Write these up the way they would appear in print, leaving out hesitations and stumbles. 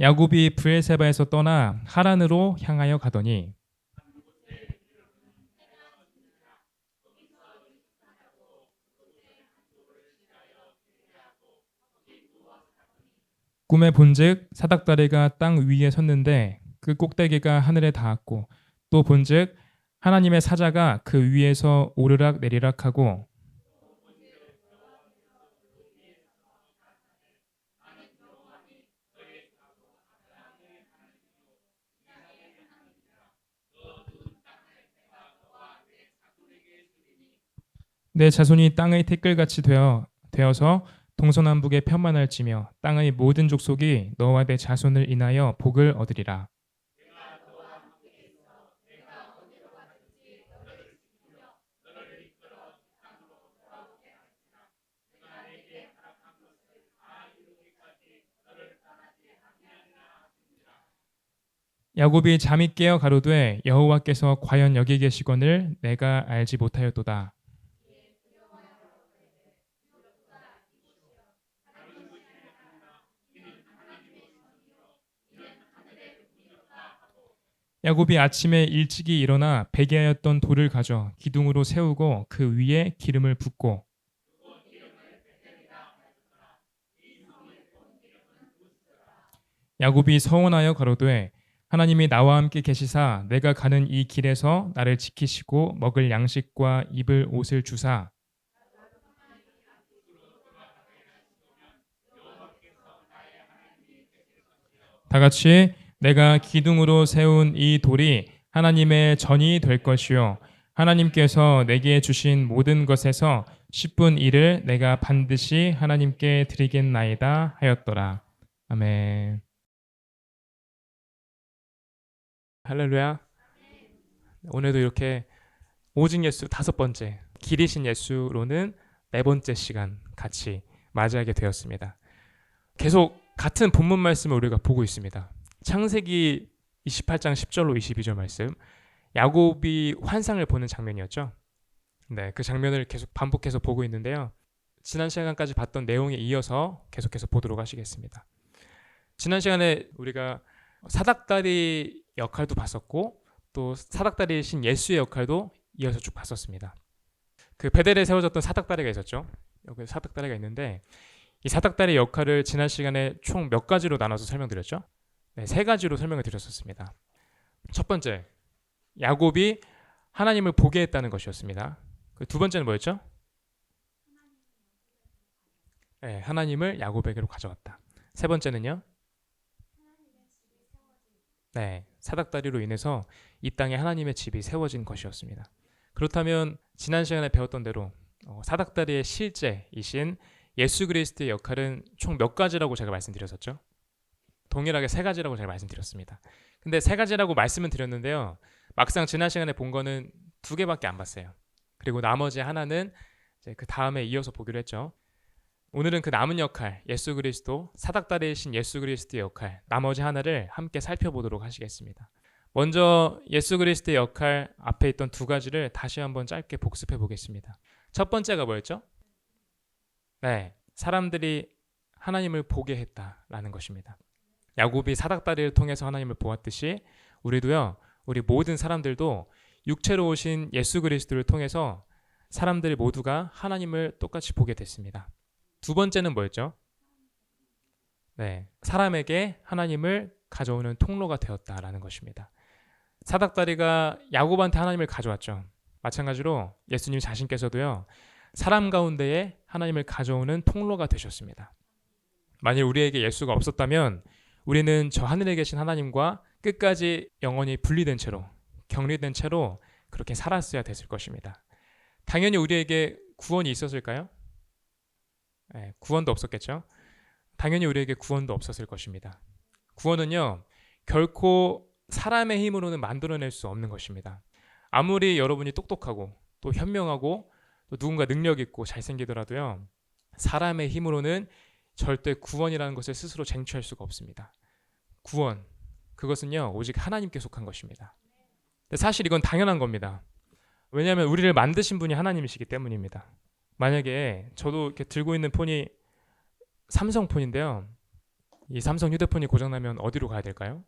야곱이 브엘세바에서 떠나 하란으로 향하여 가더니 꿈에 본즉 사닥다리가 땅 위에 섰는데 그 꼭대기가 하늘에 닿았고 또 본즉 하나님의 사자가 그 위에서 오르락 내리락 하고 내 자손이 땅의 티끌같이 되어서 동서남북에 편만할지며 땅의 모든 족속이 너와 내 자손을 인하여 복을 얻으리라. 야곱이 잠이 깨어 가로되 여호와께서 과연 여기 계시거늘 내가 알지 못하였도다. 야곱이 아침에 일찍이 일어나 베개하였던 돌을 가져 기둥으로 세우고 그 위에 기름을 붓고 야곱이 서원하여 가로되 하나님이 나와 함께 계시사 내가 가는 이 길에서 나를 지키시고 먹을 양식과 입을 옷을 주사 다 같이 내가 기둥으로 세운 이 돌이 하나님의 전이 될 것이요 하나님께서 내게 주신 모든 것에서 10분 1을 내가 반드시 하나님께 드리겠나이다 하였더라. 아멘. 할렐루야. 오늘도 이렇게 오직 예수 5번째 길이신 예수로는 4번째 시간 같이 맞이하게 되었습니다. 계속 같은 본문 말씀을 우리가 보고 있습니다. 창세기 28장 10절로 22절 말씀, 야곱이 환상을 보는 장면이었죠. 네, 그 장면을 계속 반복해서 보고 있는데요. 지난 시간까지 봤던 내용에 이어서 계속해서 보도록 하시겠습니다. 지난 시간에 우리가 사닥다리 역할도 봤었고 또 사닥다리신 예수의 역할도 이어서 쭉 봤었습니다. 그 베델에 세워졌던 사닥다리가 있었죠. 여기 사닥다리가 있는데 이 사닥다리 역할을 지난 시간에 총 몇 가지로 나눠서 설명드렸죠? 네, 3가지로 설명을 드렸었습니다. 첫 번째, 야곱이 하나님을 보게 했다는 것이었습니다. 그 두 번째는 뭐였죠? 네, 하나님을 야곱에게로 가져왔다. 세 번째는요? 네, 사닥다리로 인해서 이 땅에 하나님의 집이 세워진 것이었습니다. 그렇다면 지난 시간에 배웠던 대로 사닥다리의 실제이신 예수 그리스도의 역할은 총 몇 가지라고 제가 말씀드렸었죠? 동일하게 3가지라고 제가 말씀드렸습니다. 근데 3가지라고 말씀은 드렸는데요. 막상 지난 시간에 본 거는 2개밖에 안 봤어요. 그리고 나머지 하나는 이제 그 다음에 이어서 보기로 했죠. 오늘은 그 남은 역할, 예수 그리스도, 사닥다리이신 예수 그리스도의 역할, 나머지 하나를 함께 살펴보도록 하시겠습니다. 먼저 예수 그리스도의 역할 앞에 있던 2가지를 다시 한번 짧게 복습해 보겠습니다. 첫 번째가 뭐였죠? 네, 사람들이 하나님을 보게 했다라는 것입니다. 야곱이 사닥다리를 통해서 하나님을 보았듯이 우리도요, 우리 모든 사람들도 육체로 오신 예수 그리스도를 통해서 사람들 모두가 하나님을 똑같이 보게 됐습니다. 2번째는 뭐였죠? 네, 사람에게 하나님을 가져오는 통로가 되었다라는 것입니다. 사닥다리가 야곱한테 하나님을 가져왔죠. 마찬가지로 예수님 자신께서도요, 사람 가운데에 하나님을 가져오는 통로가 되셨습니다. 만일 우리에게 예수가 없었다면 우리는 저 하늘에 계신 하나님과 끝까지 영원히 분리된 채로, 격리된 채로 그렇게 살았어야 됐을 것입니다. 당연히 우리에게 구원이 있었을까요? 네, 구원도 없었겠죠. 당연히 우리에게 구원도 없었을 것입니다. 구원은요, 결코 사람의 힘으로는 만들어낼 수 없는 것입니다. 아무리 여러분이 똑똑하고 또 현명하고 또 누군가 능력 있고 잘생기더라도요, 사람의 힘으로는 절대 구원이라는 것을 스스로 쟁취할 수가 없습니다. 구원, 그것은요, 오직 하나님께 속한 것입니다. 근데 사실 이건 당연한 겁니다. 왜냐하면 우리를 만드신 분이 하나님이시기 때문입니다. 만약에 저도 이렇게 들고 있는 폰이 삼성 폰인데요, 이 삼성 휴대폰이 고장나면 어디로 가야 될까요?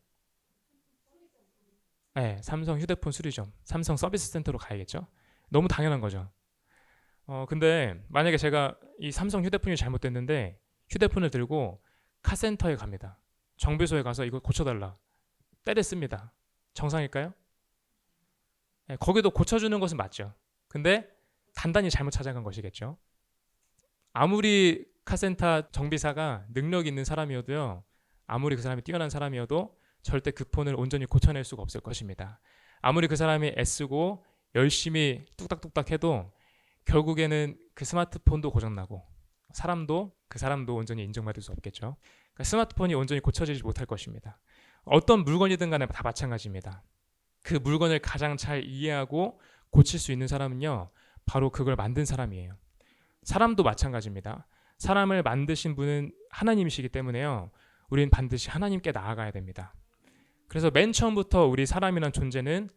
네, 삼성 휴대폰 수리점, 삼성 서비스 센터로 가야겠죠? 너무 당연한 거죠. 근데 만약에 제가 이 삼성 휴대폰이 잘못됐는데 휴대폰을 들고 카센터에 갑니다. 정비소에 가서 이거 고쳐달라. 때렸습니다. 정상일까요? 네, 거기도 고쳐주는 것은 맞죠. 근데 단단히 잘못 찾아간 것이겠죠. 아무리 카센터 정비사가 능력 있는 사람이어도요, 아무리 그 사람이 뛰어난 사람이어도 절대 그 폰을 온전히 고쳐낼 수가 없을 것입니다. 아무리 그 사람이 애쓰고 열심히 뚝딱뚝딱 해도 결국에는 그 스마트폰도 고장나고 그 사람도 온전히 인정받을 수 없겠죠. 그러니까 스마트폰이 온전히 고쳐지지 못할 것입니다. 어떤 물건이든 간에 다 마찬가지입니다. 그 물건을 가장 잘 이해하고 고칠 수 있는 사람은요, 바로 그걸 만든 사람이에요. 사람도 마찬가지입니다. 사람을 만드신 분은 하나님이시기 때문에요, 우리는 반드시 하나님께 나아가야 됩니다. 그래서 맨 처음부터 우리 사람이란 존재는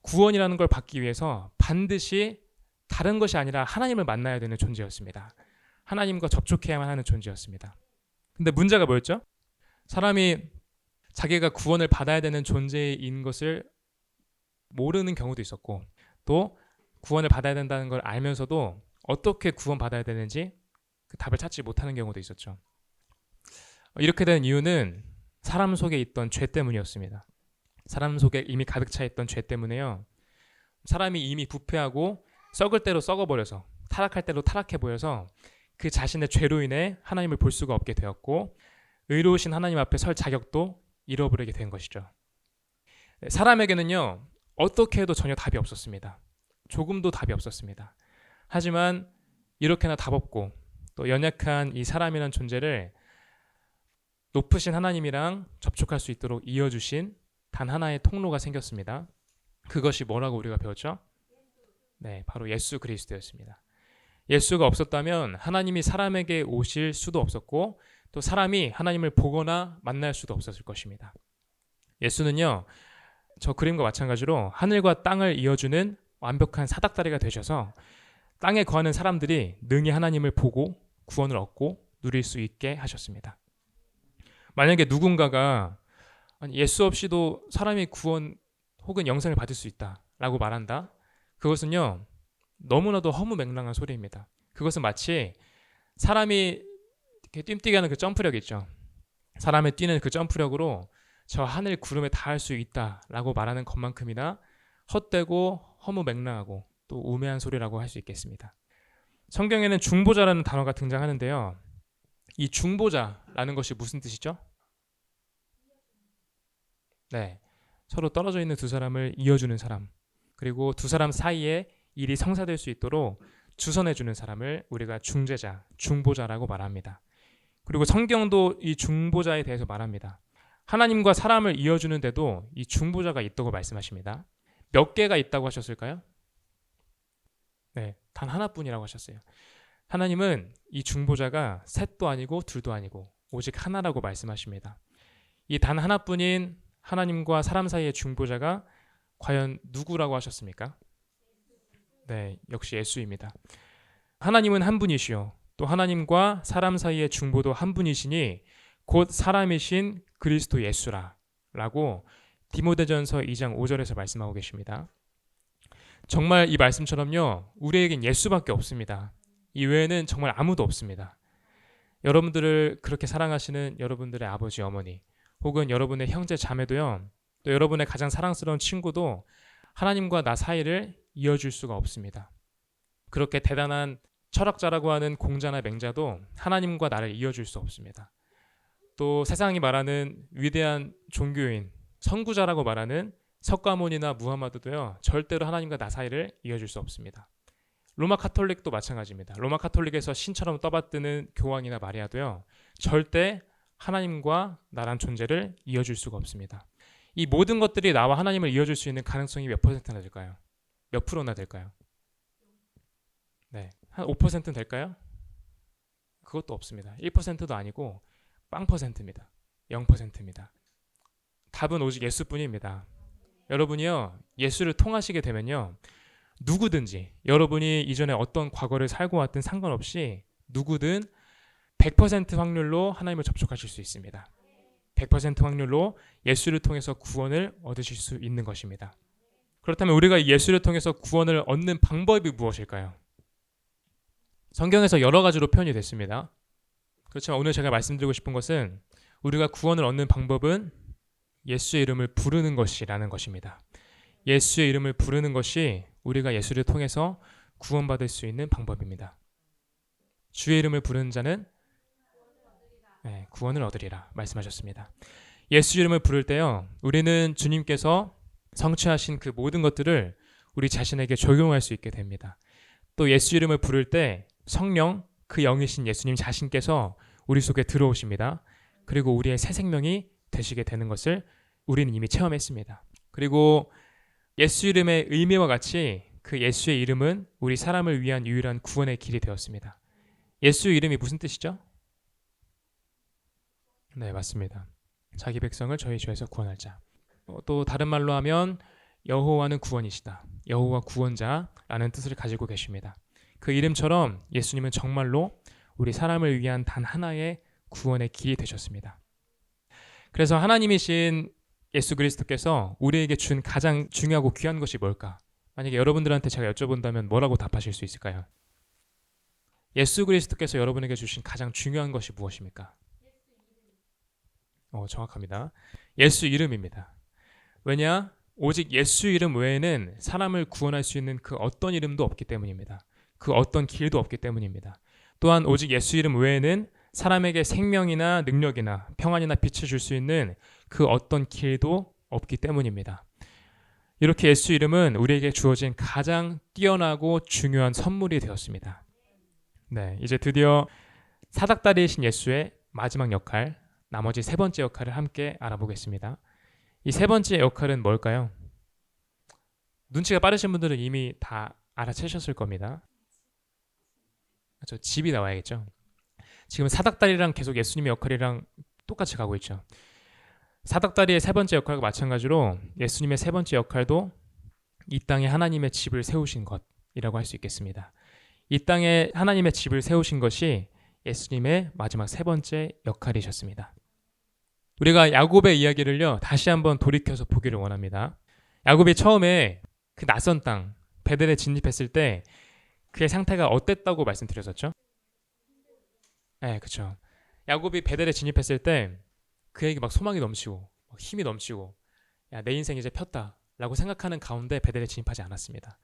구원이라는 걸 받기 위해서 반드시 다른 것이 아니라 하나님을 만나야 되는 존재였습니다. 하나님과 접촉해야만 하는 존재였습니다. 근데 문제가 뭐였죠? 사람이 자기가 구원을 받아야 되는 존재인 것을 모르는 경우도 있었고, 또 구원을 받아야 된다는 걸 알면서도 어떻게 구원받아야 되는지 그 답을 찾지 못하는 경우도 있었죠. 이렇게 된 이유는 사람 속에 있던 죄 때문이었습니다. 사람 속에 이미 가득 차 있던 죄 때문에요, 사람이 이미 부패하고 썩을 대로 썩어버려서 타락할 대로 타락해 보여서 그 자신의 죄로 인해 하나님을 볼 수가 없게 되었고, 의로우신 하나님 앞에 설 자격도 잃어버리게 된 것이죠. 사람에게는요, 어떻게 해도 전혀 답이 없었습니다. 조금도 답이 없었습니다. 하지만 이렇게나 답 없고 또 연약한 이 사람이라는 존재를 높으신 하나님이랑 접촉할 수 있도록 이어주신 단 하나의 통로가 생겼습니다. 그것이 뭐라고 우리가 배웠죠? 네, 바로 예수 그리스도였습니다. 예수가 없었다면 하나님이 사람에게 오실 수도 없었고, 또 사람이 하나님을 보거나 만날 수도 없었을 것입니다. 예수는요, 저 그림과 마찬가지로 하늘과 땅을 이어주는 완벽한 사닥다리가 되셔서 땅에 거하는 사람들이 능히 하나님을 보고 구원을 얻고 누릴 수 있게 하셨습니다. 만약에 누군가가 예수 없이도 사람이 구원 혹은 영생을 받을 수 있다라고 말한다, 그것은요, 너무나도 허무맹랑한 소리입니다. 그것은 마치 사람이 이렇게 뜀뛰게 하는 그 점프력 있죠. 사람이 뛰는 그 점프력으로 저 하늘 구름에 닿을 수 있다라고 말하는 것만큼이나 헛되고 허무맹랑하고 또 우매한 소리라고 할 수 있겠습니다. 성경에는 중보자라는 단어가 등장하는데요, 이 중보자라는 것이 무슨 뜻이죠? 네, 서로 떨어져 있는 두 사람을 이어주는 사람, 그리고 두 사람 사이에 일이 성사될 수 있도록 주선해주는 사람을 우리가 중재자, 중보자라고 말합니다. 그리고 성경도 이 중보자에 대해서 말합니다. 하나님과 사람을 이어주는데도 이 중보자가 있다고 말씀하십니다. 몇 개가 있다고 하셨을까요? 네, 단 하나뿐이라고 하셨어요. 하나님은 이 중보자가 셋도 아니고 둘도 아니고 오직 하나라고 말씀하십니다. 이 단 하나뿐인 하나님과 사람 사이의 중보자가 과연 누구라고 하셨습니까? 네, 역시 예수입니다. 하나님은 한 분이시요, 또 하나님과 사람 사이의 중보도 한 분이시니 곧 사람이신 그리스도 예수라 라고 디모데전서 2장 5절에서 말씀하고 계십니다. 정말 이 말씀처럼요, 우리에겐 예수밖에 없습니다. 이 외에는 정말 아무도 없습니다. 여러분들을 그렇게 사랑하시는 여러분들의 아버지, 어머니, 혹은 여러분의 형제, 자매도요, 또 여러분의 가장 사랑스러운 친구도 하나님과 나 사이를 이어줄 수가 없습니다. 그렇게 대단한 철학자라고 하는 공자나 맹자도 하나님과 나를 이어줄 수 없습니다. 또 세상이 말하는 위대한 종교인, 선구자라고 말하는 석가모니나 무하마드도요, 절대로 하나님과 나 사이를 이어줄 수 없습니다. 로마 카톨릭도 마찬가지입니다. 로마 카톨릭에서 신처럼 떠받드는 교황이나 마리아도요, 절대 하나님과 나란 존재를 이어줄 수가 없습니다. 이 모든 것들이 나와 하나님을 이어줄 수 있는 가능성이 몇 퍼센트나 될까요? 몇 프로나 될까요? 네, 한 5%는 될까요? 그것도 없습니다. 1%도 아니고 0%입니다. 0%입니다. 답은 오직 예수뿐입니다. 여러분이요, 예수를 통하시게 되면요, 누구든지 여러분이 이전에 어떤 과거를 살고 왔든 상관없이 누구든 100% 확률로 하나님을 접촉하실 수 있습니다. 100% 확률로 예수를 통해서 구원을 얻으실 수 있는 것입니다. 그렇다면 우리가 예수를 통해서 구원을 얻는 방법이 무엇일까요? 성경에서 여러 가지로 표현이 됐습니다. 그렇지만 오늘 제가 말씀드리고 싶은 것은 우리가 구원을 얻는 방법은 예수의 이름을 부르는 것이라는 것입니다. 예수의 이름을 부르는 것이 우리가 예수를 통해서 구원받을 수 있는 방법입니다. 주의 이름을 부르는 자는 구원을 얻으리라 말씀하셨습니다. 예수 이름을 부를 때요, 우리는 주님께서 성취하신 그 모든 것들을 우리 자신에게 적용할 수 있게 됩니다. 또 예수 이름을 부를 때 성령, 그 영이신 예수님 자신께서 우리 속에 들어오십니다. 그리고 우리의 새 생명이 되시게 되는 것을 우리는 이미 체험했습니다. 그리고 예수 이름의 의미와 같이 그 예수의 이름은 우리 사람을 위한 유일한 구원의 길이 되었습니다. 예수의 이름이 무슨 뜻이죠? 네, 맞습니다. 자기 백성을 저희 죄에서 구원할 자. 또 다른 말로 하면 여호와는 구원이시다. 여호와 구원자라는 뜻을 가지고 계십니다. 그 이름처럼 예수님은 정말로 우리 사람을 위한 단 하나의 구원의 길이 되셨습니다. 그래서 하나님이신 예수 그리스도께서 우리에게 준 가장 중요하고 귀한 것이 뭘까? 만약에 여러분들한테 제가 여쭤본다면 뭐라고 답하실 수 있을까요? 예수 그리스도께서 여러분에게 주신 가장 중요한 것이 무엇입니까? 정확합니다. 예수 이름입니다. 왜냐? 오직 예수 이름 외에는 사람을 구원할 수 있는 그 어떤 이름도 없기 때문입니다. 그 어떤 길도 없기 때문입니다. 또한 오직 예수 이름 외에는 사람에게 생명이나 능력이나 평안이나 빛을 줄 수 있는 그 어떤 길도 없기 때문입니다. 이렇게 예수 이름은 우리에게 주어진 가장 뛰어나고 중요한 선물이 되었습니다. 네, 이제 드디어 사닥다리이신 예수의 마지막 역할, 나머지 세 번째 역할을 함께 알아보겠습니다. 이 세 번째 역할은 뭘까요? 눈치가 빠르신 분들은 이미 다 알아채셨을 겁니다. 집이 나와야겠죠. 지금 사닥다리랑 계속 예수님의 역할이랑 똑같이 가고 있죠. 사닥다리의 세 번째 역할과 마찬가지로 예수님의 세 번째 역할도 이 땅에 하나님의 집을 세우신 것이라고 할 수 있겠습니다. 이 땅에 하나님의 집을 세우신 것이 예수님의 마지막 세 번째 역할이셨습니다. 우리가 야곱의 이야기를요, 다시 한번 돌이켜서 보기를 원합니다. 야곱이 처음에 그 낯선 땅 베델에 진입했을 때 그의 상태가 어땠다고 말씀드렸었죠? 네, 그렇죠. 야곱이 베델에 진입했을 때 그에게 막 소망이 넘치고 힘이 넘치고, 야, 내 인생 이제 폈다 라고 생각하는 가운데 베델에 진입하지 않았습니다.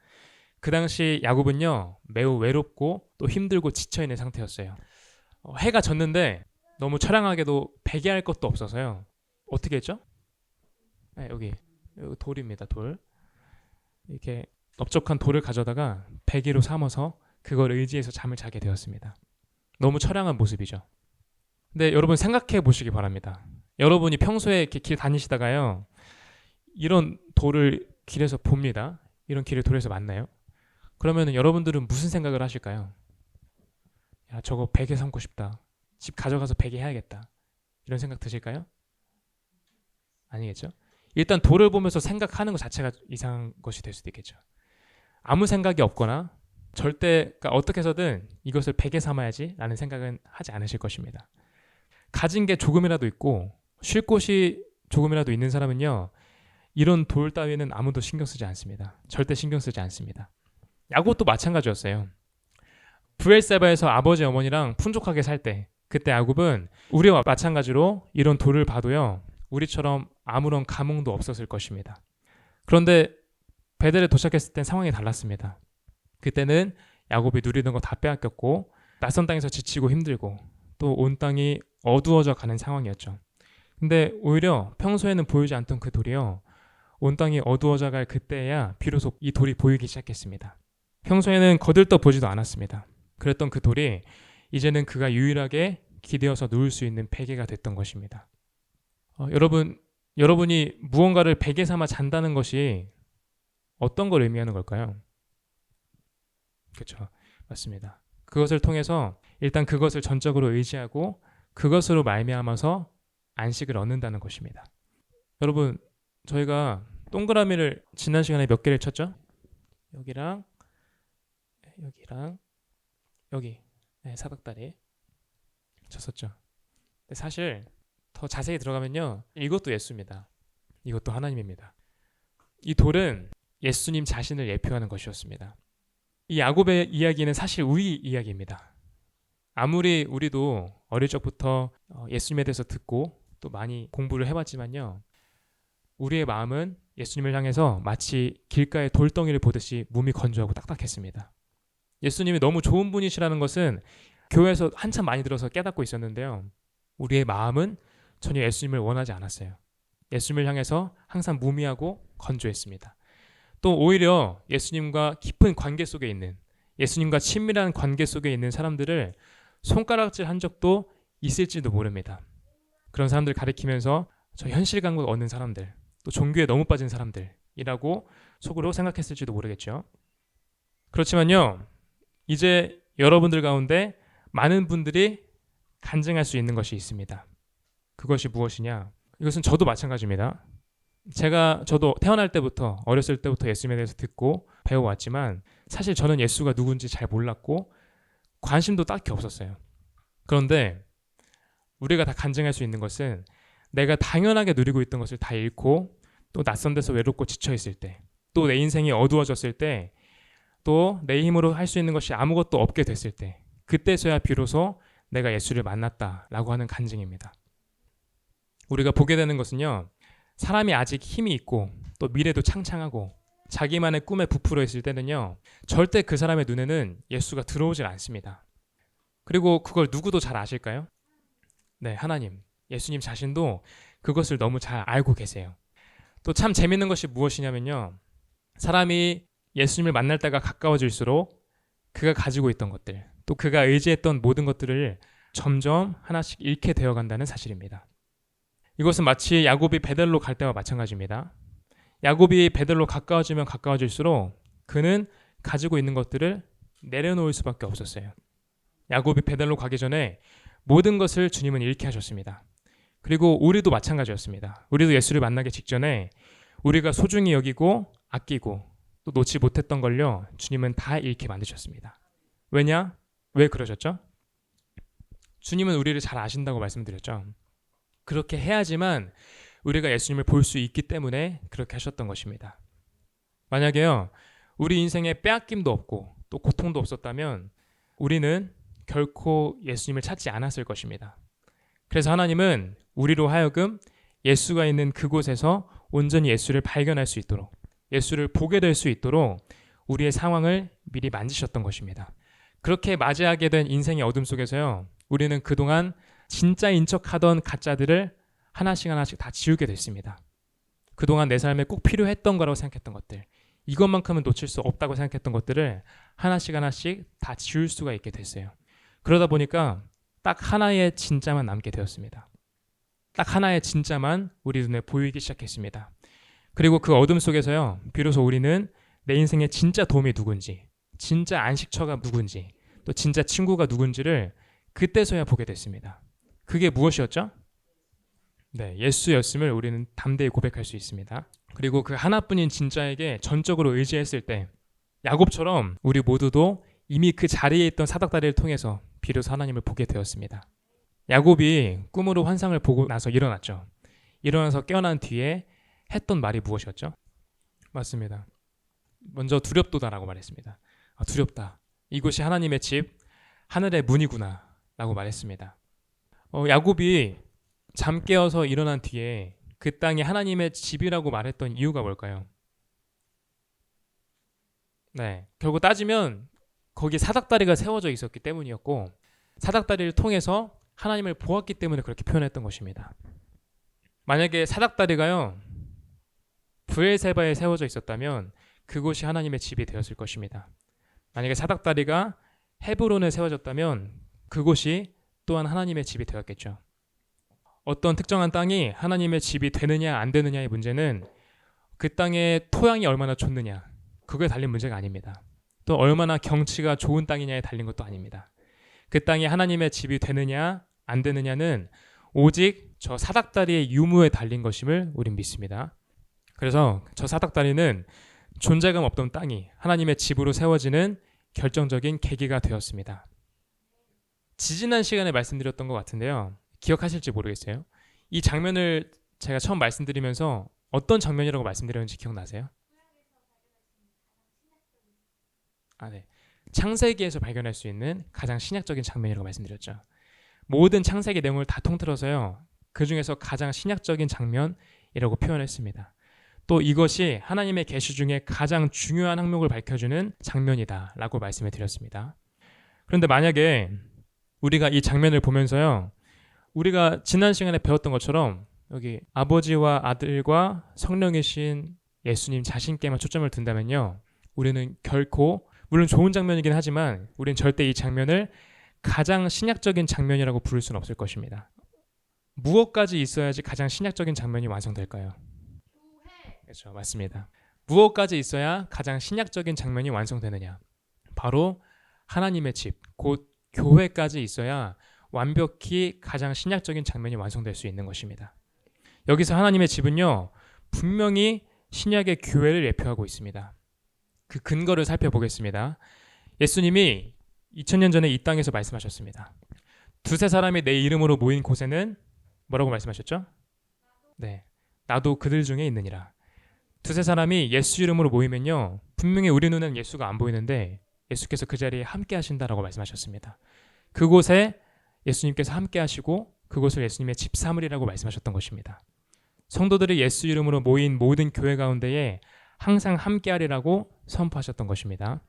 그 당시 야곱은요, 매우 외롭고 또 힘들고 지쳐있는 상태였어요. 해가 졌는데 너무 처량하게도 베개 할 것도 없어서요, 어떻게 했죠? 네, 여기 돌입니다. 돌. 이렇게 넓적한 돌을 가져다가 베개로 삼아서 그걸 의지해서 잠을 자게 되었습니다. 너무 처량한 모습이죠. 근데 여러분 생각해 보시기 바랍니다. 여러분이 평소에 이렇게 길 다니시다가요, 이런 돌을 길에서 봅니다. 이런 길을 돌에서 만나요. 그러면 여러분들은 무슨 생각을 하실까요? 야, 저거 베개 삼고 싶다. 집 가져가서 베개 해야겠다. 이런 생각 드실까요? 아니겠죠? 일단 돌을 보면서 생각하는 것 자체가 이상한 것이 될 수도 있겠죠. 아무 생각이 없거나 절대, 그러니까 어떻게 해서든 이것을 베개 삼아야지 라는 생각은 하지 않으실 것입니다. 가진 게 조금이라도 있고 쉴 곳이 조금이라도 있는 사람은요, 이런 돌 따위는 아무도 신경 쓰지 않습니다. 절대 신경 쓰지 않습니다. 야곱도 마찬가지였어요. 브엘세바에서 아버지 어머니랑 풍족하게 살 때, 그때 야곱은 우리와 마찬가지로 이런 돌을 봐도요, 우리처럼 아무런 감흥도 없었을 것입니다. 그런데 베델에 도착했을 땐 상황이 달랐습니다. 그때는 야곱이 누리던 거 다 빼앗겼고 낯선 땅에서 지치고 힘들고 또 온 땅이 어두워져 가는 상황이었죠. 근데 오히려 평소에는 보이지 않던 그 돌이요, 온 땅이 어두워져 갈 그때야 비로소 이 돌이 보이기 시작했습니다. 평소에는 거들떠 보지도 않았습니다. 그랬던 그 돌이 이제는 그가 유일하게 기대어서 누울 수 있는 베개가 됐던 것입니다. 여러분이 무언가를 베개 삼아 잔다는 것이 어떤 걸 의미하는 걸까요? 그렇죠. 맞습니다. 그것을 통해서 일단 그것을 전적으로 의지하고 그것으로 말미암아서 안식을 얻는다는 것입니다. 여러분, 저희가 동그라미를 지난 시간에 몇 개를 쳤죠? 여기랑 여기, 네, 사닥다리 쳤었죠. 근데 사실 더 자세히 들어가면요, 이것도 예수입니다. 이것도 하나님입니다. 이 돌은 예수님 자신을 예표하는 것이었습니다. 이 야곱의 이야기는 사실 우리 이야기입니다. 아무리 우리도 어릴 적부터 예수님에 대해서 듣고 또 많이 공부를 해봤지만요, 우리의 마음은 예수님을 향해서 마치 길가의 돌덩이를 보듯이 몸이 건조하고 딱딱했습니다. 예수님이 너무 좋은 분이시라는 것은 교회에서 한참 많이 들어서 깨닫고 있었는데요, 우리의 마음은 전혀 예수님을 원하지 않았어요. 예수님을 향해서 항상 무미하고 건조했습니다. 또 오히려 예수님과 깊은 관계 속에 있는, 예수님과 친밀한 관계 속에 있는 사람들을 손가락질 한 적도 있을지도 모릅니다. 그런 사람들 가리키면서 저 현실감을 얻는 사람들, 또 종교에 너무 빠진 사람들이라고 속으로 생각했을지도 모르겠죠. 그렇지만요, 이제 여러분들 가운데 많은 분들이 간증할 수 있는 것이 있습니다. 그것이 무엇이냐? 이것은 저도 마찬가지입니다. 저도 태어날 때부터, 어렸을 때부터 예수님에 대해서 듣고 배워왔지만 사실 저는 예수가 누군지 잘 몰랐고 관심도 딱히 없었어요. 그런데 우리가 다 간증할 수 있는 것은 내가 당연하게 누리고 있던 것을 다 잃고 또 낯선 데서 외롭고 지쳐있을 때, 또 내 인생이 어두워졌을 때, 또 내 힘으로 할 수 있는 것이 아무것도 없게 됐을 때, 그때서야 비로소 내가 예수를 만났다라고 하는 간증입니다. 우리가 보게 되는 것은요, 사람이 아직 힘이 있고 또 미래도 창창하고 자기만의 꿈에 부풀어 있을 때는요, 절대 그 사람의 눈에는 예수가 들어오질 않습니다. 그리고 그걸 누구도 잘 아실까요? 네, 하나님, 예수님 자신도 그것을 너무 잘 알고 계세요. 또 참 재밌는 것이 무엇이냐면요, 사람이 예수님을 만날 때가 가까워질수록 그가 가지고 있던 것들, 또 그가 의지했던 모든 것들을 점점 하나씩 잃게 되어간다는 사실입니다. 이것은 마치 야곱이 베델로 갈 때와 마찬가지입니다. 야곱이 베델로 가까워지면 가까워질수록 그는 가지고 있는 것들을 내려놓을 수밖에 없었어요. 야곱이 베델로 가기 전에 모든 것을 주님은 잃게 하셨습니다. 그리고 우리도 마찬가지였습니다. 우리도 예수를 만나기 직전에 우리가 소중히 여기고 아끼고 또 놓지 못했던 걸요, 주님은 다 잃게 만드셨습니다. 왜냐? 왜 그러셨죠? 주님은 우리를 잘 아신다고 말씀드렸죠. 그렇게 해야지만 우리가 예수님을 볼 수 있기 때문에 그렇게 하셨던 것입니다. 만약에요, 우리 인생에 빼앗김도 없고 또 고통도 없었다면 우리는 결코 예수님을 찾지 않았을 것입니다. 그래서 하나님은 우리로 하여금 예수가 있는 그곳에서 온전히 예수를 발견할 수 있도록, 예수를 보게 될 수 있도록 우리의 상황을 미리 만지셨던 것입니다. 그렇게 맞이하게 된 인생의 어둠 속에서요, 우리는 그동안 진짜인 척하던 가짜들을 하나씩 하나씩 다 지우게 됐습니다. 그동안 내 삶에 꼭 필요했던 거라고 생각했던 것들, 이것만큼은 놓칠 수 없다고 생각했던 것들을 하나씩 하나씩 다 지울 수가 있게 됐어요. 그러다 보니까 딱 하나의 진짜만 남게 되었습니다. 딱 하나의 진짜만 우리 눈에 보이기 시작했습니다. 그리고 그 어둠 속에서요, 비로소 우리는 내 인생의 진짜 도움이 누군지, 진짜 안식처가 누군지, 또 진짜 친구가 누군지를 그때서야 보게 됐습니다. 그게 무엇이었죠? 네, 예수였음을 우리는 담대히 고백할 수 있습니다. 그리고 그 하나뿐인 진짜에게 전적으로 의지했을 때 야곱처럼 우리 모두도 이미 그 자리에 있던 사닥다리를 통해서 비로소 하나님을 보게 되었습니다. 야곱이 꿈으로 환상을 보고 나서 일어났죠. 일어나서 깨어난 뒤에 했던 말이 무엇이었죠? 맞습니다. 먼저 두렵도다라고 말했습니다. 두렵다. 이곳이 하나님의 집, 하늘의 문이구나 라고 말했습니다. 야곱이 잠 깨어서 일어난 뒤에 그 땅이 하나님의 집이라고 말했던 이유가 뭘까요? 네, 결국 따지면 거기에 사닥다리가 세워져 있었기 때문이었고, 사닥다리를 통해서 하나님을 보았기 때문에 그렇게 표현했던 것입니다. 만약에 사닥다리가요, 브엘세바에 세워져 있었다면 그곳이 하나님의 집이 되었을 것입니다. 만약에 사닥다리가 헤브론에 세워졌다면 그곳이 또한 하나님의 집이 되었겠죠. 어떤 특정한 땅이 하나님의 집이 되느냐 안 되느냐의 문제는 그 땅의 토양이 얼마나 좋느냐, 그거에 달린 문제가 아닙니다. 또 얼마나 경치가 좋은 땅이냐에 달린 것도 아닙니다. 그 땅이 하나님의 집이 되느냐 안 되느냐는 오직 저 사닥다리의 유무에 달린 것임을 우린 믿습니다. 그래서 저 사닥다리는 존재감 없던 땅이 하나님의 집으로 세워지는 결정적인 계기가 되었습니다. 지지난 시간에 말씀드렸던 것 같은데요, 기억하실지 모르겠어요. 이 장면을 제가 처음 말씀드리면서 어떤 장면이라고 말씀드렸는지 기억나세요? 네. 창세기에서 발견할 수 있는 가장 신약적인 장면이라고 말씀드렸죠. 모든 창세기 내용을 다 통틀어서요. 그 중에서 가장 신약적인 장면이라고 표현했습니다. 또 이것이 하나님의 계시 중에 가장 중요한 항목을 밝혀주는 장면이다라고 말씀을 드렸습니다. 그런데 만약에 우리가 이 장면을 보면서요. 우리가 지난 시간에 배웠던 것처럼 여기 아버지와 아들과 성령이신 예수님 자신께만 초점을 둔다면요. 우리는 결코 물론 좋은 장면이긴 하지만 우리는 절대 이 장면을 가장 신약적인 장면이라고 부를 수는 없을 것입니다. 무엇까지 있어야지 가장 신약적인 장면이 완성될까요? 그렇죠. 맞습니다. 무엇까지 있어야 가장 신약적인 장면이 완성되느냐? 바로 하나님의 집, 곧 교회까지 있어야 완벽히 가장 신약적인 장면이 완성될 수 있는 것입니다. 여기서 하나님의 집은요, 분명히 신약의 교회를 예표하고 있습니다. 그 근거를 살펴보겠습니다. 예수님이 2000년 전에 이 땅에서 말씀하셨습니다. 두세 사람이 내 이름으로 모인 곳에는 뭐라고 말씀하셨죠? 네, 나도 그들 중에 있느니라. 두세 사람이 예수 이름으로 모이면요, 분명히 우리 눈에는 예수가 안 보이는데 예수께서 그 자리에 함께 하신다라고 말씀하셨습니다. 그곳에 예수님께서 함께 하시고 그곳을 예수님의 집 삼으리라고 말씀하셨던 것입니다. 성도들이 예수 이름으로 모인 모든 교회 가운데에 항상 함께 하리라고 선포하셨던 것입니다.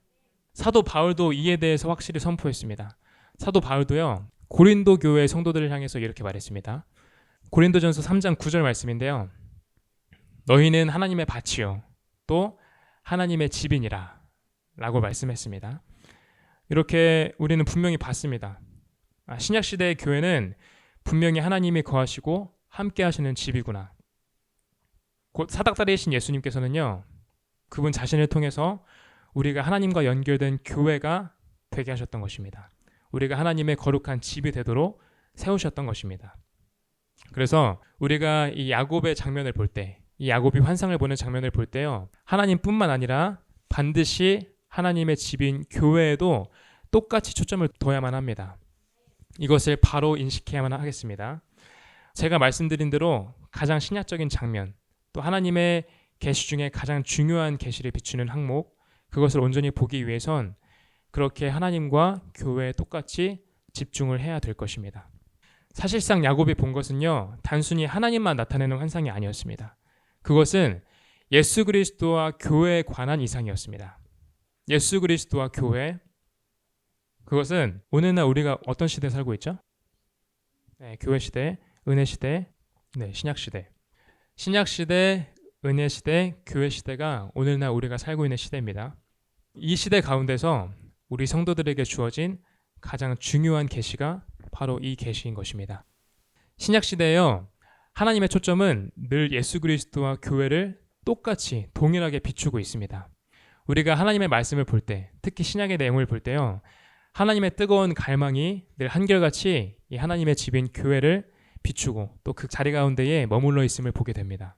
사도 바울도 이에 대해서 확실히 선포했습니다. 사도 바울도요, 고린도 교회 성도들을 향해서 이렇게 말했습니다. 고린도전서 3장 9절 말씀인데요. 너희는 하나님의 밭이요 또 하나님의 집이니라 라고 말씀했습니다. 이렇게 우리는 분명히 봤습니다. 신약시대의 교회는 분명히 하나님이 거하시고 함께 하시는 집이구나. 곧 사닥다리이신 예수님께서는요, 그분 자신을 통해서 우리가 하나님과 연결된 교회가 되게 하셨던 것입니다. 우리가 하나님의 거룩한 집이 되도록 세우셨던 것입니다. 그래서 우리가 이 야곱의 장면을 볼 때, 이 야곱이 환상을 보는 장면을 볼 때요, 하나님뿐만 아니라 반드시 하나님의 집인 교회에도 똑같이 초점을 둬야만 합니다. 이것을 바로 인식해야만 하겠습니다. 제가 말씀드린 대로 가장 신약적인 장면, 또 하나님의 계시 중에 가장 중요한 계시를 비추는 항목, 그것을 온전히 보기 위해선 그렇게 하나님과 교회에 똑같이 집중을 해야 될 것입니다. 사실상 야곱이 본 것은요, 단순히 하나님만 나타내는 환상이 아니었습니다. 그것은 예수 그리스도와 교회에 관한 이상이었습니다. 예수 그리스도와 교회, 그것은 오늘날 우리가 어떤 시대에 살고 있죠? 네, 교회 시대, 은혜 시대, 네, 신약 시대. 신약 시대, 은혜 시대, 교회 시대가 오늘날 우리가 살고 있는 시대입니다. 이 시대 가운데서 우리 성도들에게 주어진 가장 중요한 계시가 바로 이 계시인 것입니다. 신약 시대에요, 하나님의 초점은 늘 예수 그리스도와 교회를 똑같이 동일하게 비추고 있습니다. 우리가 하나님의 말씀을 볼 때, 특히 신약의 내용을 볼 때요, 하나님의 뜨거운 갈망이 늘 한결같이 이 하나님의 집인 교회를 비추고 또 그 자리 가운데에 머물러 있음을 보게 됩니다.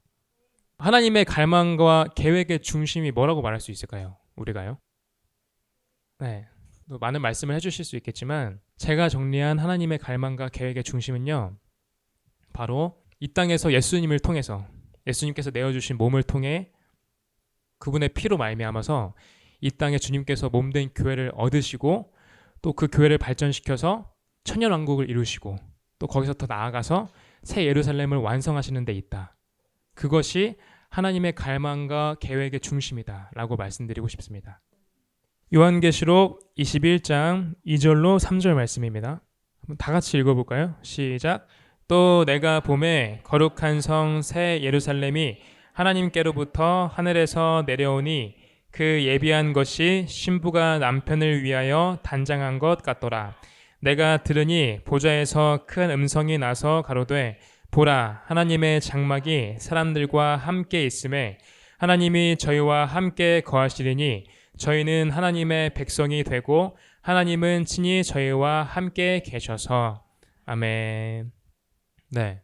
하나님의 갈망과 계획의 중심이 뭐라고 말할 수 있을까요? 우리가요? 네, 또 많은 말씀을 해주실 수 있겠지만 제가 정리한 하나님의 갈망과 계획의 중심은요, 바로 이 땅에서 예수님을 통해서, 예수님께서 내어주신 몸을 통해 그분의 피로 말미암아서 이 땅에 주님께서 몸된 교회를 얻으시고 또 그 교회를 발전시켜서 천년왕국을 이루시고 또 거기서 더 나아가서 새 예루살렘을 완성하시는 데 있다. 그것이 하나님의 갈망과 계획의 중심이다 라고 말씀드리고 싶습니다. 요한계시록 21장 2절로 3절 말씀입니다. 한번 다 같이 읽어볼까요? 시작. 또 내가 봄에 거룩한 성 새 예루살렘이 하나님께로부터 하늘에서 내려오니 그 예비한 것이 신부가 남편을 위하여 단장한 것 같더라. 내가 들으니 보좌에서 큰 음성이 나서 가로되 보라, 하나님의 장막이 사람들과 함께 있음에 하나님이 저희와 함께 거하시리니 저희는 하나님의 백성이 되고 하나님은 친히 저희와 함께 계셔서. 아멘. 네,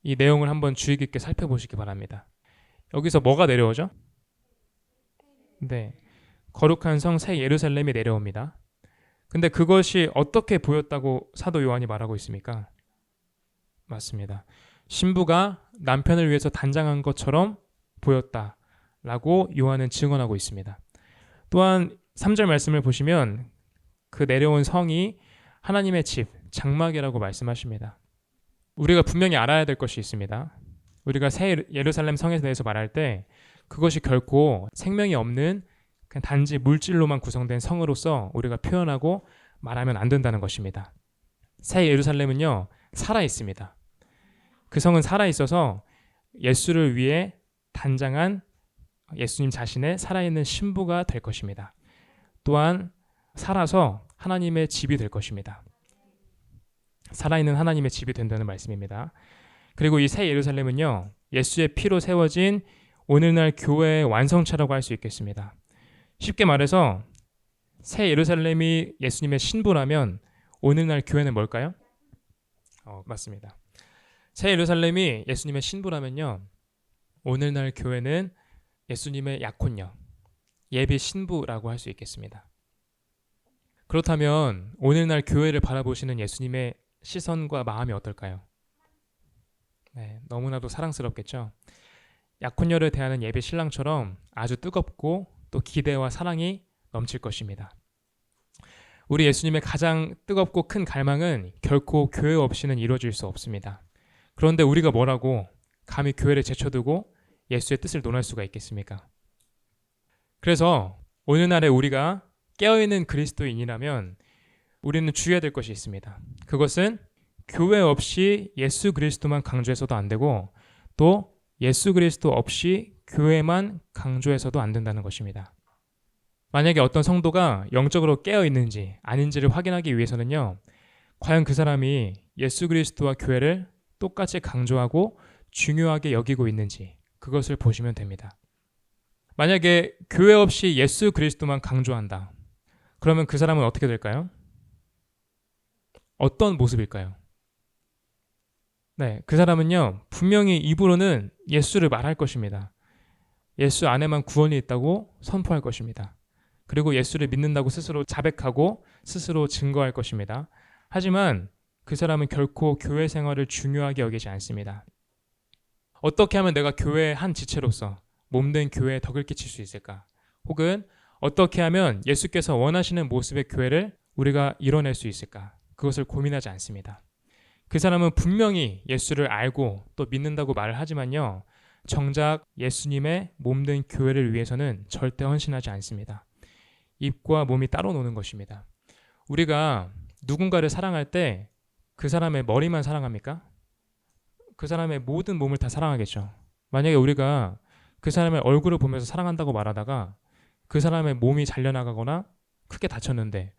이 내용을 한번 주의 깊게 살펴보시기 바랍니다. 여기서 뭐가 내려오죠? 네, 거룩한 성 새 예루살렘이 내려옵니다. 근데 그것이 어떻게 보였다고 사도 요한이 말하고 있습니까? 맞습니다. 신부가 남편을 위해서 단장한 것처럼 보였다라고 요한은 증언하고 있습니다. 또한 3절 말씀을 보시면 그 내려온 성이 하나님의 집, 장막이라고 말씀하십니다. 우리가 분명히 알아야 될 것이 있습니다. 우리가 새 예루살렘 성에 대해서 말할 때 그것이 결코 생명이 없는 그냥 단지 물질로만 구성된 성으로서 우리가 표현하고 말하면 안 된다는 것입니다. 새 예루살렘은요, 살아 있습니다. 그 성은 살아 있어서 예수를 위해 단장한 예수님 자신의 살아있는 신부가 될 것입니다. 또한 살아서 하나님의 집이 될 것입니다. 살아있는 하나님의 집이 된다는 말씀입니다. 그리고 이 새 예루살렘은요, 예수의 피로 세워진 오늘날 교회의 완성체라고 할 수 있겠습니다. 쉽게 말해서 새 예루살렘이 예수님의 신부라면 오늘날 교회는 뭘까요? 맞습니다. 새 예루살렘이 예수님의 신부라면요, 오늘날 교회는 예수님의 약혼녀, 예비 신부라고 할 수 있겠습니다. 그렇다면 오늘날 교회를 바라보시는 예수님의 시선과 마음이 어떨까요? 네, 너무나도 사랑스럽겠죠? 약혼녀를 대하는 예비 신랑처럼 아주 뜨겁고 또 기대와 사랑이 넘칠 것입니다. 우리 예수님의 가장 뜨겁고 큰 갈망은 결코 교회 없이는 이루어질 수 없습니다. 그런데 우리가 뭐라고 감히 교회를 제쳐두고 예수의 뜻을 논할 수가 있겠습니까? 그래서 오늘날에 우리가 깨어있는 그리스도인이라면 우리는 주의해야 될 것이 있습니다. 그것은 교회 없이 예수 그리스도만 강조해서도 안 되고 또 예수 그리스도 없이 교회만 강조해서도 안 된다는 것입니다. 만약에 어떤 성도가 영적으로 깨어있는지 아닌지를 확인하기 위해서는요, 과연 그 사람이 예수 그리스도와 교회를 똑같이 강조하고 중요하게 여기고 있는지 그것을 보시면 됩니다. 만약에 교회 없이 예수 그리스도만 강조한다. 그러면 그 사람은 어떻게 될까요? 어떤 모습일까요? 네, 그 사람은요, 분명히 입으로는 예수를 말할 것입니다. 예수 안에만 구원이 있다고 선포할 것입니다. 그리고 예수를 믿는다고 스스로 자백하고 스스로 증거할 것입니다. 하지만 그 사람은 결코 교회 생활을 중요하게 여기지 않습니다. 어떻게 하면 내가 교회의 한 지체로서 몸된 교회에 덕을 끼칠 수 있을까? 혹은 어떻게 하면 예수께서 원하시는 모습의 교회를 우리가 이뤄낼 수 있을까? 그것을 고민하지 않습니다. 그 사람은 분명히 예수를 알고 또 믿는다고 말을 하지만요, 정작 예수님의 몸된 교회를 위해서는 절대 헌신하지 않습니다. 입과 몸이 따로 노는 것입니다. 우리가 누군가를 사랑할 때 그 사람의 머리만 사랑합니까? 그 사람의 모든 몸을 다 사랑하겠죠. 만약에 우리가 그 사람의 얼굴을 보면서 사랑한다고 말하다가 그 사람의 몸이 잘려나가거나 크게 다쳤는데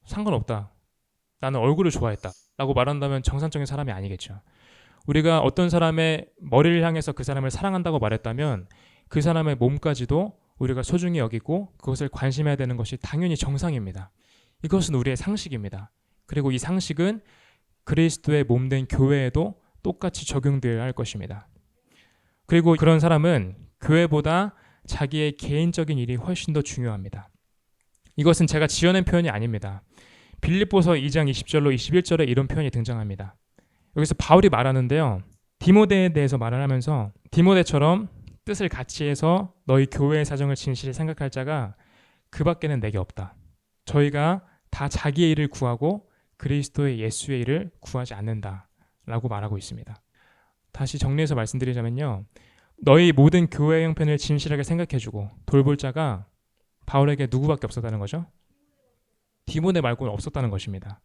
상관없다, 나는 얼굴을 좋아했다 라고 말한다면 정상적인 사람이 아니겠죠. 우리가 어떤 사람의 머리를 향해서 그 사람을 사랑한다고 말했다면 그 사람의 몸까지도 우리가 소중히 여기고 그것을 관심해야 되는 것이 당연히 정상입니다. 이것은 우리의 상식입니다. 그리고 이 상식은 그리스도의 몸된 교회에도 똑같이 적용되어야 할 것입니다. 그리고 그런 사람은 교회보다 자기의 개인적인 일이 훨씬 더 중요합니다. 이것은 제가 지어낸 표현이 아닙니다. 빌립보서 2장 20절로 21절에 이런 표현이 등장합니다. 여기서 바울이 말하는데요, 디모데에 대해서 말을 하면서 디모데처럼 뜻을 같이 해서 너희 교회의 사정을 진실히 생각할 자가 그 밖에는 내게 없다. 저희가 다 자기의 일을 구하고 그리스도의 예수의 일을 구하지 않는다 라고 말하고 있습니다. 다시 정리해서 말씀드리자면요, 너희 모든 교회 형편을 진실하게 생각해주고 돌볼 자가 바울에게 누구밖에 없었다는 거죠? 디모데 말고는 없었다는 것입니다.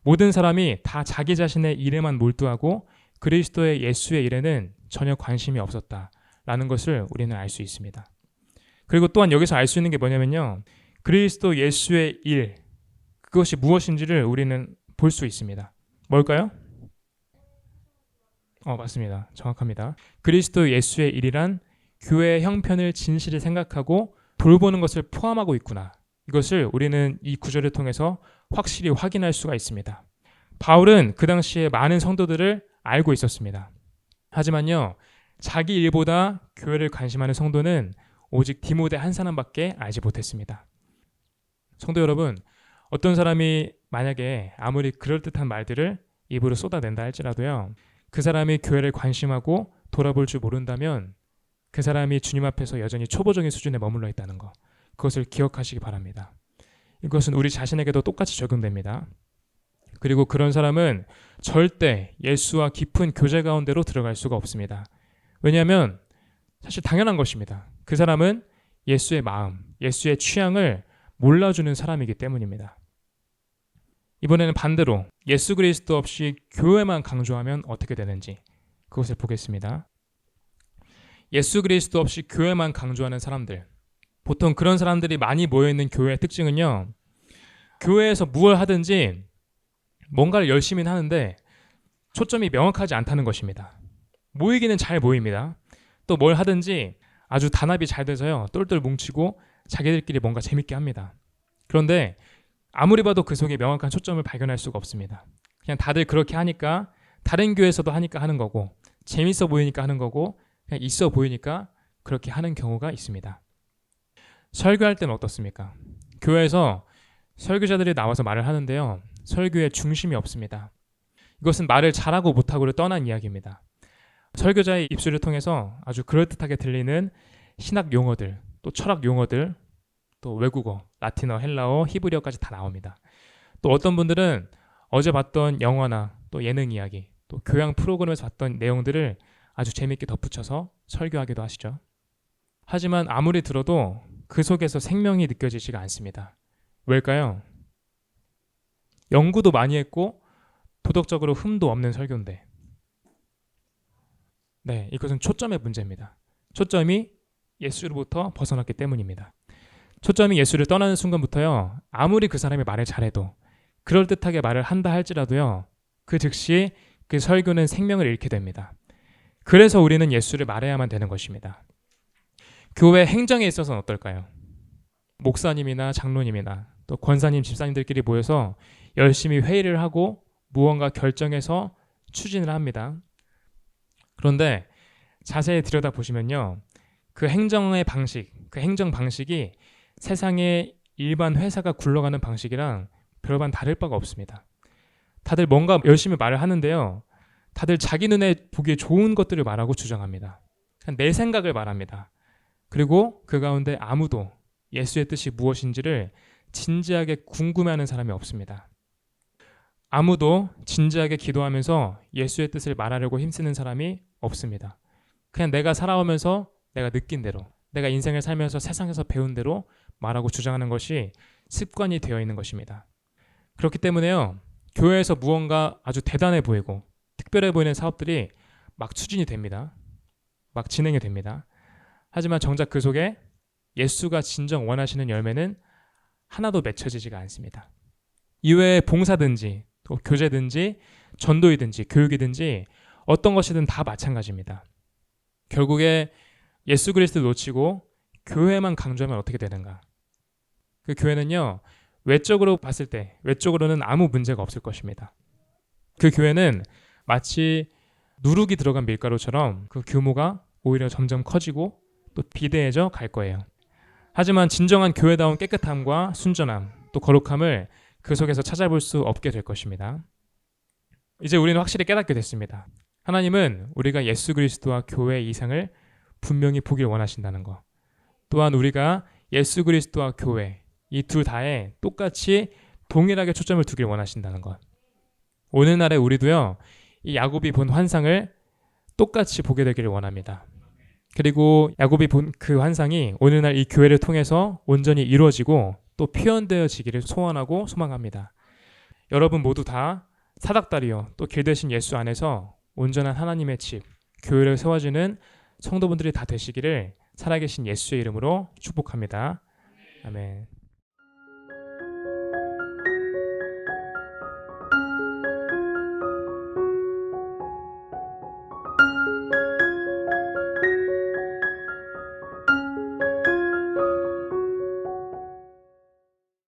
모든 사람이 다 자기 자신의 일에만 몰두하고 그리스도의 예수의 일에는 전혀 관심이 없었다라는 것을 우리는 알 수 있습니다. 그리고 또한 여기서 알 수 있는 게 뭐냐면요, 그리스도 예수의 일, 그것이 무엇인지를 우리는 볼 수 있습니다. 뭘까요? 맞습니다. 정확합니다. 그리스도 예수의 일이란 교회의 형편을 진실히 생각하고 돌보는 것을 포함하고 있구나. 이것을 우리는 이 구절을 통해서 확실히 확인할 수가 있습니다. 바울은 그 당시에 많은 성도들을 알고 있었습니다. 하지만요, 자기 일보다 교회를 관심하는 성도는 오직 디모데 한 사람밖에 알지 못했습니다. 성도 여러분, 어떤 사람이 만약에 아무리 그럴듯한 말들을 입으로 쏟아낸다 할지라도요, 그 사람이 교회를 관심하고 돌아볼 줄 모른다면 그 사람이 주님 앞에서 여전히 초보적인 수준에 머물러 있다는 것, 그것을 기억하시기 바랍니다. 이것은 우리 자신에게도 똑같이 적용됩니다. 그리고 그런 사람은 절대 예수와 깊은 교제 가운데로 들어갈 수가 없습니다. 왜냐하면 사실 당연한 것입니다. 그 사람은 예수의 마음, 예수의 취향을 몰라주는 사람이기 때문입니다. 이번에는 반대로 예수 그리스도 없이 교회만 강조하면 어떻게 되는지 그것을 보겠습니다. 예수 그리스도 없이 교회만 강조하는 사람들, 보통 그런 사람들이 많이 모여있는 교회의 특징은요, 교회에서 무엇을 하든지 뭔가를 열심히 하는데 초점이 명확하지 않다는 것입니다. 모이기는 잘 모입니다. 또 뭘 하든지 아주 단합이 잘 돼서요, 똘똘 뭉치고 자기들끼리 뭔가 재밌게 합니다. 그런데 아무리 봐도 그 속에 명확한 초점을 발견할 수가 없습니다. 그냥 다들 그렇게 하니까, 다른 교회에서도 하니까 하는 거고, 재밌어 보이니까 하는 거고, 그냥 있어 보이니까 그렇게 하는 경우가 있습니다. 설교할 때는 어떻습니까? 교회에서 설교자들이 나와서 말을 하는데요, 설교에 중심이 없습니다. 이것은 말을 잘하고 못하고를 떠난 이야기입니다. 설교자의 입술을 통해서 아주 그럴듯하게 들리는 신학 용어들, 또 철학 용어들, 또 외국어, 라틴어, 헬라어, 히브리어까지 다 나옵니다. 또 어떤 분들은 어제 봤던 영화나 또 예능 이야기, 또 교양 프로그램에서 봤던 내용들을 아주 재밌게 덧붙여서 설교하기도 하시죠. 하지만 아무리 들어도 그 속에서 생명이 느껴지지가 않습니다. 왜일까요? 연구도 많이 했고 도덕적으로 흠도 없는 설교인데, 네, 이것은 초점의 문제입니다. 초점이 예수로부터 벗어났기 때문입니다. 초점이 예수를 떠나는 순간부터요, 아무리 그 사람이 말을 잘해도, 그럴듯하게 말을 한다 할지라도요, 그 즉시 그 설교는 생명을 잃게 됩니다. 그래서 우리는 예수를 말해야만 되는 것입니다. 교회 행정에 있어서는 어떨까요? 목사님이나 장로님이나 또 권사님, 집사님들끼리 모여서 열심히 회의를 하고 무언가 결정해서 추진을 합니다. 그런데 자세히 들여다보시면요, 그 행정의 방식, 그 행정 방식이 세상의 일반 회사가 굴러가는 방식이랑 별반 다를 바가 없습니다. 다들 뭔가 열심히 말을 하는데요, 다들 자기 눈에 보기에 좋은 것들을 말하고 주장합니다. 그냥 내 생각을 말합니다. 그리고 그 가운데 아무도 예수의 뜻이 무엇인지를 진지하게 궁금해하는 사람이 없습니다. 아무도 진지하게 기도하면서 예수의 뜻을 말하려고 힘쓰는 사람이 없습니다. 그냥 내가 살아오면서 내가 느낀 대로, 내가 인생을 살면서 세상에서 배운 대로 말하고 주장하는 것이 습관이 되어 있는 것입니다. 그렇기 때문에요, 교회에서 무언가 아주 대단해 보이고 특별해 보이는 사업들이 막 추진이 됩니다. 막 진행이 됩니다. 하지만 정작 그 속에 예수가 진정 원하시는 열매는 하나도 맺혀지지가 않습니다. 이외에 봉사든지 또 교제든지 전도이든지 교육이든지 어떤 것이든 다 마찬가지입니다. 결국에 예수 그리스도를 놓치고 교회만 강조하면 어떻게 되는가? 그 교회는요, 외적으로 봤을 때 외적으로는 아무 문제가 없을 것입니다. 그 교회는 마치 누룩이 들어간 밀가루처럼 그 규모가 오히려 점점 커지고 또 비대해져 갈 거예요. 하지만 진정한 교회다운 깨끗함과 순전함, 또 거룩함을 그 속에서 찾아볼 수 없게 될 것입니다. 이제 우리는 확실히 깨닫게 됐습니다. 하나님은 우리가 예수 그리스도와 교회의 이상을 분명히 보길 원하신다는 것, 또한 우리가 예수 그리스도와 교회 이 둘 다에 똑같이 동일하게 초점을 두길 원하신다는 것. 오늘날의 우리도요, 이 야곱이 본 환상을 똑같이 보게 되기를 원합니다. 그리고 야곱이 본 그 환상이 오늘날 이 교회를 통해서 온전히 이루어지고 또 표현되어지기를 소원하고 소망합니다. 여러분 모두 다 사닥다리요, 또 길되신 예수 안에서 온전한 하나님의 집, 교회를 세워주는 성도분들이 다 되시기를 살아계신 예수의 이름으로 축복합니다. 아멘.